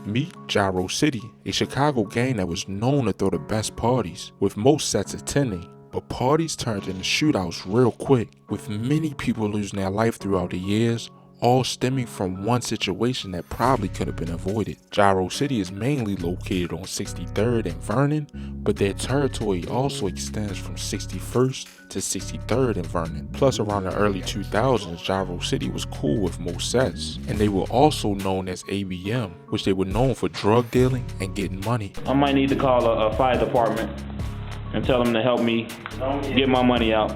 Meet Jaro City, a Chicago gang that was known to throw the best parties, with most sets attending. But parties turned into shootouts real quick, with many people losing their life throughout the years, all stemming from one situation that probably could have been avoided. Jaro City is mainly located on 63rd and Vernon, but their territory also extends from 61st to 63rd and Vernon. Plus, around the early 2000s, Jaro City was cool with most sets, and they were also known as ABM, which they were known for drug dealing and getting money. I might need to call a fire department and tell them to help me get my money out,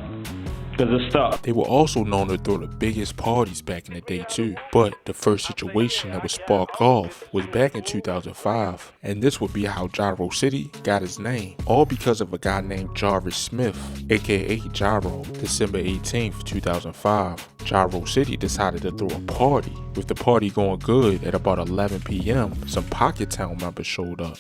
because it's stuck. They were also known to throw the biggest parties back in the day too. But the first situation that would spark off was back in 2005, and this would be how Jaro City got its name, all because of a guy named Jarvis Smith, aka Jaro. December 18th, 2005, Jaro City decided to throw a party. With the party going good, at about 11 p.m, some Pocket Town members showed up.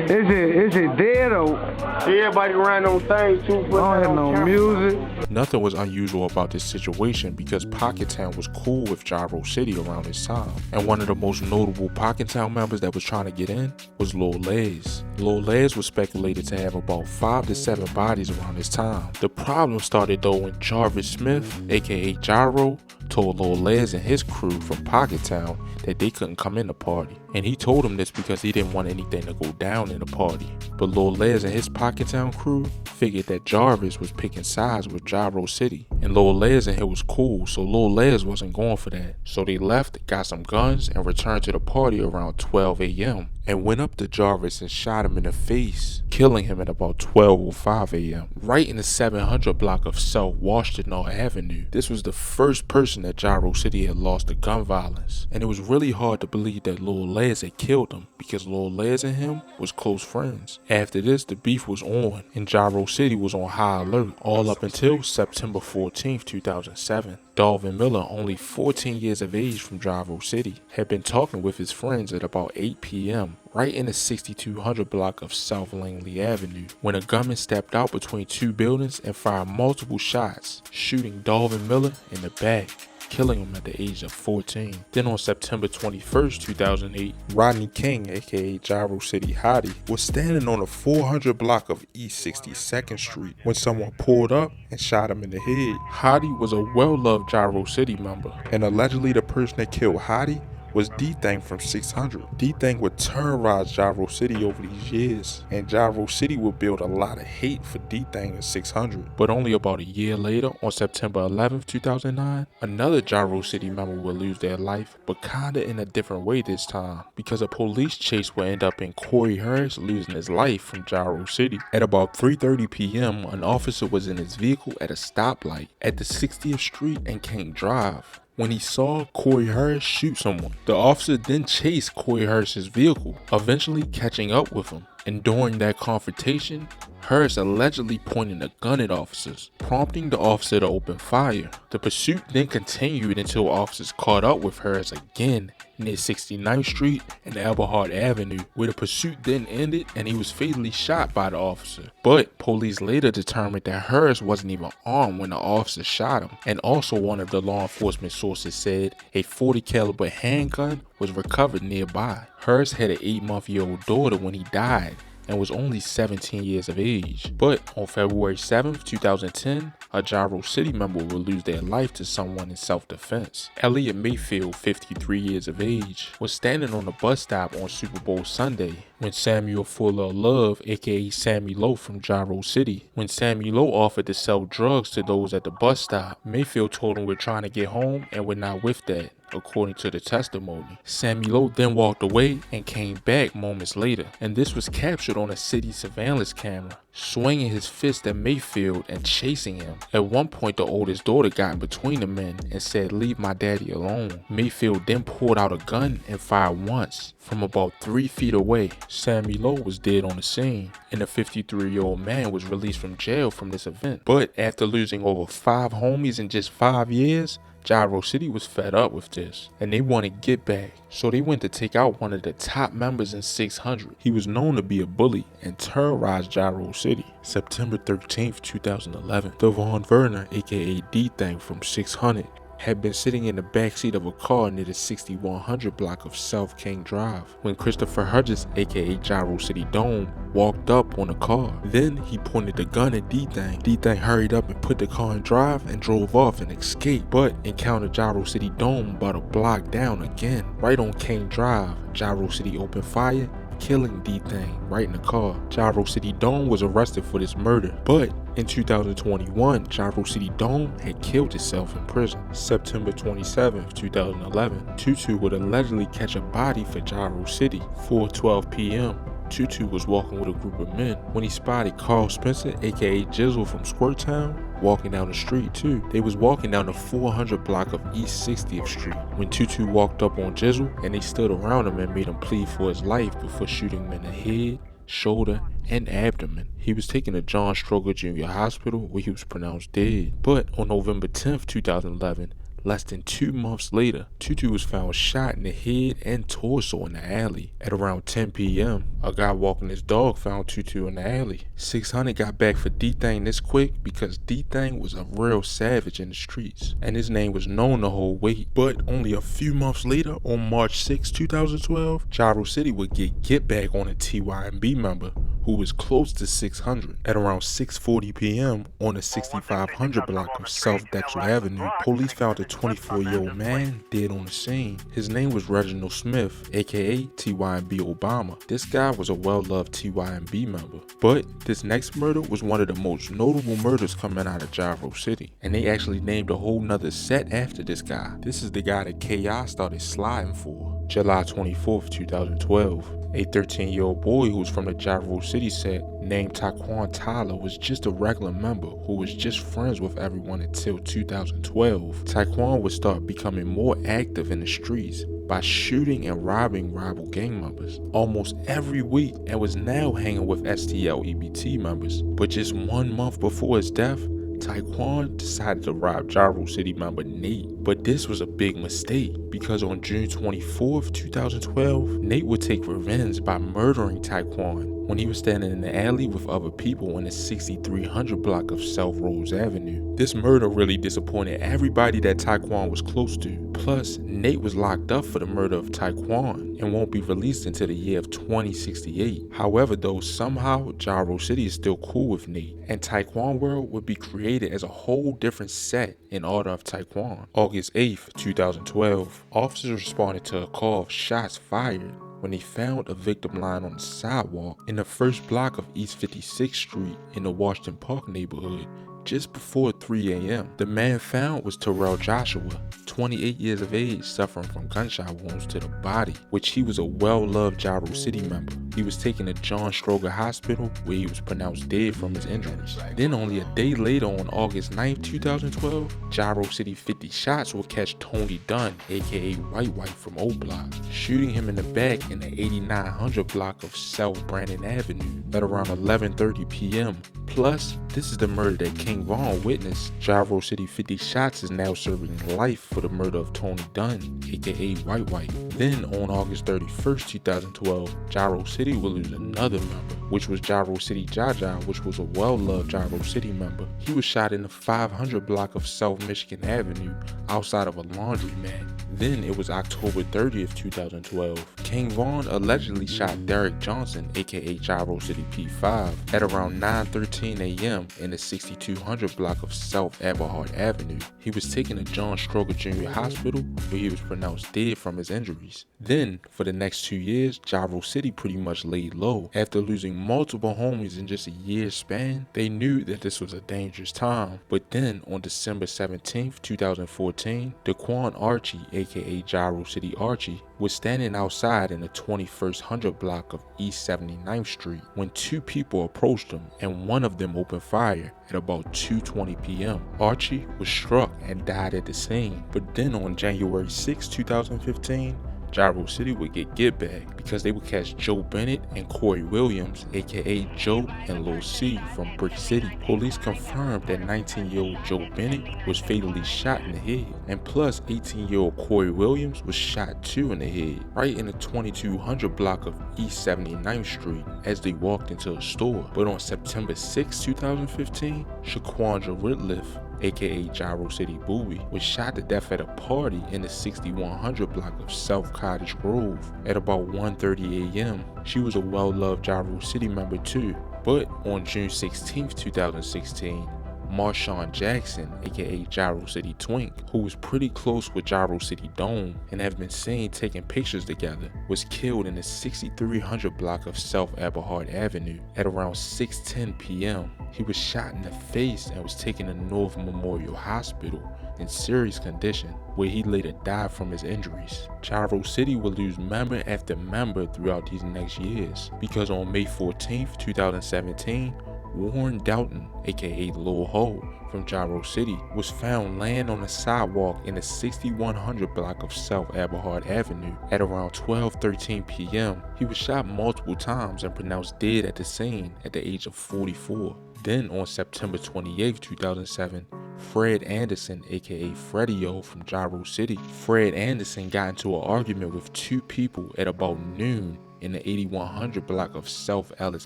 Is it dead or everybody around on things too? I don't have no music. Nothing was unusual about this situation because Pocket Town was cool with Jaro City around this time. And one of the most notable Pocket Town members that was trying to get in was Lil Les. Lil Les was speculated to have about 5 to 7 bodies around this time. The problem started though when Jarvis Smith, aka Jaro, told Lil Les and his crew from Pocket Town that they couldn't come in the party. And he told them this because he didn't want anything to go down in the party. But Lil Les and his Pocket Town crew figured that Jarvis was picking sides with Jaro City. And Lil Les and him was cool, so Lil Les wasn't going for that. So they left, got some guns, and returned to the party around 12 a.m. and went up to Jarvis and shot him in the face, killing him at about 12:05 a.m. right in the 700 block of South Washington Avenue. This was the first person that Jaro City had lost to gun violence, and it was really hard to believe that Lil Les had killed him because Lil Les and him was close friends. After this, the beef was on, and Jaro City was on high alert all up until September 14th, 2007. Darvin Miller, only 14 years of age from Jaro City, had been talking with his friends at about 8 p.m. right in the 6200 block of South Langley Avenue when a gunman stepped out between two buildings and fired multiple shots, shooting Darvin Miller in the back, killing him at the age of 14. Then on September 21st, 2008, Rodney King, aka Jaro City Hottie, was standing on the 400 block of East 62nd Street when someone pulled up and shot him in the head. Hottie was a well-loved Jaro City member, and allegedly the person that killed Hottie was D-Thang from 600. D-Thang would terrorize Jaro City over these years, and Jaro City would build a lot of hate for D-Thang in 600. But only about a year later, on September 11th, 2009, another Jaro City member would lose their life, but kinda in a different way this time, because a police chase would end up in Corey Harris losing his life from Jaro City. At about 3:30 p.m, an officer was in his vehicle at a stoplight at the 60th Street and King Drive when he saw Corey Harris shoot someone. The officer then chased Corey Harris's vehicle, eventually catching up with him. And during that confrontation, Harris allegedly pointed a gun at officers, prompting the officer to open fire. The pursuit then continued until officers caught up with Harris again near 69th Street and Eberhard Avenue, where the pursuit then ended and he was fatally shot by the officer. But police later determined that Harris wasn't even armed when the officer shot him, and also one of the law enforcement sources said a .40 caliber handgun was recovered nearby. Harris had an 8-month-old daughter when he died and was only 17 years of age. But on February 7th, 2010, a Jaro City member will lose their life to someone in self-defense. Elliot Mayfield, 53 years of age, was standing on a bus stop on Super Bowl Sunday when Samuel Fuller Love, aka Sammy Lowe from Jaro City, when Sammy Lowe offered to sell drugs to those at the bus stop. Mayfield told him, "We're trying to get home and we're not with that," according to the testimony. Sammy Lowe then walked away and came back moments later, and this was captured on a city surveillance camera, swinging his fist at Mayfield and chasing him. At one point, the oldest daughter got in between the men and said, "Leave my daddy alone." Mayfield then pulled out a gun and fired once from about 3 feet away. Sammy Lowe was dead on the scene, and the 53-year-old man was released from jail from this event. But after losing over 5 homies in just 5 years, Jaro City was fed up with this, and they wanted to get back. So they went to take out one of the top members in 600. He was known to be a bully and terrorized Jaro City. September 13th, 2011, Devon Vernon, aka D-Thang from 600, had been sitting in the backseat of a car near the 6100 block of South King Drive when Christopher Hudgens, aka Jaro City Dome, walked up on the car. Then he pointed the gun at D-Thang. D-Thang hurried up and put the car in drive and drove off and escaped, but encountered Jaro City Dome about a block down again. Right on King Drive, Jaro City opened fire, killing D-Thang right in the car. Jaro City Dome was arrested for this murder, but in 2021, Jaro City Dome had killed himself in prison. September 27, 2011, Tutu would allegedly catch a body for Jaro City. 4:12 p.m. Tutu was walking with a group of men when he spotted Carl Spencer, aka Jizzle from Squirt Town, walking down the street too. They was walking down the 400 block of East 60th Street when Tutu walked up on Jizzle, and they stood around him and made him plead for his life before shooting him in the head, shoulder, and abdomen. He was taken to John Stroger Jr. Hospital where he was pronounced dead. But on November 10th, 2011, less than 2 months later, Tutu was found shot in the head and torso in the alley. At around 10 p.m., a guy walking his dog found Tutu in the alley. 600 got back for D-Thang this quick because D-Thang was a real savage in the streets, and his name was known to hold weight. But only a few months later, on March 6, 2012, Jaro City would get back on a TYMB member who was close to 600. At around 6:40 p.m. on the 6500 block of South Dexter Avenue, police found a 24-year-old man dead on the scene. His name was Reginald Smith, aka TYMB Obama. This guy was a well-loved TYMB member. But this next murder was one of the most notable murders coming out of Jaro City, and they actually named a whole nother set after this guy. This is the guy that KI started sliding for. July 24th, 2012. A 13-year-old boy who was from the Jaro City set named Tyquan Tyler was just a regular member who was just friends with everyone until 2012. Tyquan would start becoming more active in the streets by shooting and robbing rival gang members almost every week, and was now hanging with STL EBT members. But just 1 month before his death, Tyquan decided to rob Jaro City member Nate. But this was a big mistake because on June 24th, 2012, Nate would take revenge by murdering Tyquan when he was standing in the alley with other people in the 6300 block of South Rose Avenue. This murder really disappointed everybody that Tyquan was close to. Plus, Nate was locked up for the murder of Tyquan and won't be released until the year of 2068. However though, somehow Jaro City is still cool with Nate, and Tyquan World would be created as a whole different set in honor of Tyquan. August 8th, 2012, officers responded to a call of shots fired when they found a victim lying on the sidewalk in the first block of East 56th Street in the Washington Park neighborhood just before 3 a.m. The man found was Terrell Joshua, 28 years of age, suffering from gunshot wounds to the body, which he was a well-loved Jaro City member. He was taken to John Stroger Hospital where he was pronounced dead from his injuries. Then only a day later on August 9th, 2012, Jaro City 50 shots will catch Tony Dunn, aka White from O Block, shooting him in the back in the 8900 block of South Brandon Avenue at around 11:30 p.m. Plus, this is the murder that King Von witnessed. Jaro City 50 shots is now serving life for the murder of Tony Dunn, aka White. Then on August 31st, 2012, Jaro City will lose another member, which was Jaro City Jaja, which was a well-loved Jaro City member. He was shot in the 500 block of South Michigan Avenue outside of a laundromat. Then it was October 30th, 2012. King Von allegedly shot Derek Johnson, aka Jaro City P5, at around 9:13 a.m. in the 6200 block of South Everhart Avenue. He was taken to John Stroger Jr. Hospital where he was pronounced dead from his injuries. Then, for the next 2 years, Jaro City pretty much laid low. After losing multiple homies in just a year's span, they knew that this was a dangerous time. But then, on December 17th, 2014, Daquan Archie, aka Jaro City Archie, was standing outside in the 2100 block of East 79th Street when 2 people approached him and one of them opened fire at about 2:20 p.m. Archie was struck and died at the scene. But then on January 6, 2015, Jaro City would get back because they would catch Joe Bennett and Corey Williams, aka Joe and Lil C from Brick City. Police confirmed that 19-year-old Joe Bennett was fatally shot in the head, and plus 18-year-old Corey Williams was shot too in the head, right in the 2200 block of East 79th Street as they walked into a store. But on September 6, 2015, Shaquandra Ritliff, aka Jaro City Bowie, was shot to death at a party in the 6100 block of South Cottage Grove at about 1:30 a.m. She was a well-loved Jaro City member too, but on June 16, 2016, Marshawn Jackson, aka Jaro City Twink, who was pretty close with Jaro City Dome and have been seen taking pictures together, was killed in the 6300 block of South Eberhard Avenue at around 6:10 p.m. He was shot in the face and was taken to North Memorial Hospital in serious condition, where he later died from his injuries. Jaro City will lose member after member throughout these next years, because on May 14, 2017, Warren Doughton, aka Lil Ho, from Jaro City, was found laying on a sidewalk in the 6100 block of South Eberhard Avenue at around 12:13 p.m. He was shot multiple times and pronounced dead at the scene at the age of 44. Then on September 28, 2007, Fred Anderson, aka Freddie O from Jaro City. Fred Anderson got into an argument with two people at about noon in the 8100 block of South Ellis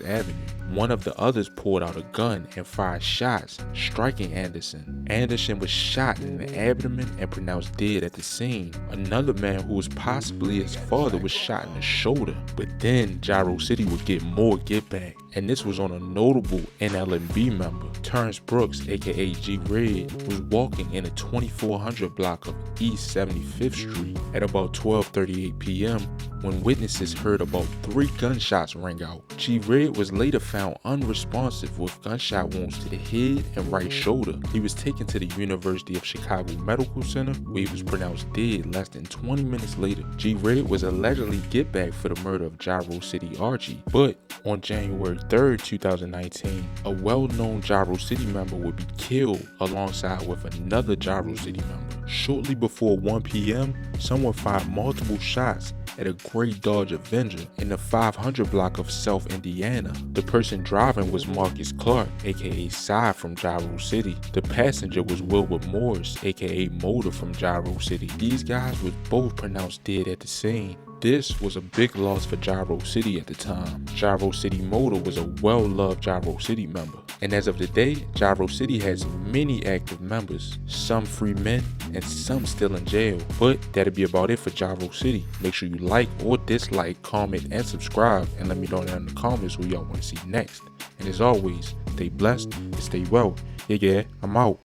Avenue. One of the others pulled out a gun and fired shots, striking Anderson. Anderson was shot in the abdomen and pronounced dead at the scene. Another man who was possibly his father was shot in the shoulder. But then Jaro City would get more get back, and this was on a notable NLNB member. Terrence Brooks, aka G Red, was walking in the 2400 block of East 75th Street at about 12:38 p.m. when witnesses heard about 3 gunshots ring out. G Red was later found unresponsive with gunshot wounds to the head and right shoulder. He was taken to the University of Chicago Medical Center, where he was pronounced dead less than 20 minutes later. G Red was allegedly get back for the murder of Jaro City Archie, but on January 3rd, 2019, a well-known Jaro City member would be killed alongside with another Jaro City member. Shortly before 1 p.m., someone fired multiple shots at a Gray Dodge Avenger in the 500 block of South Indiana. The person driving was Marcus Clark, aka Cy from Jaro City. The passenger was Wilbur Morris, aka Motor from Jaro City. These guys were both pronounced dead at the scene. This was a big loss for Jaro City at the time. Jaro City Motor was a well-loved Jaro City member, and as of today, Jaro City has many active members, some free men and some still in jail. But that'll be about it for Jaro City. Make sure you like or dislike, comment, and subscribe, and let me know down in the comments who y'all want to see next. And as always, stay blessed and stay well. Yeah, I'm out.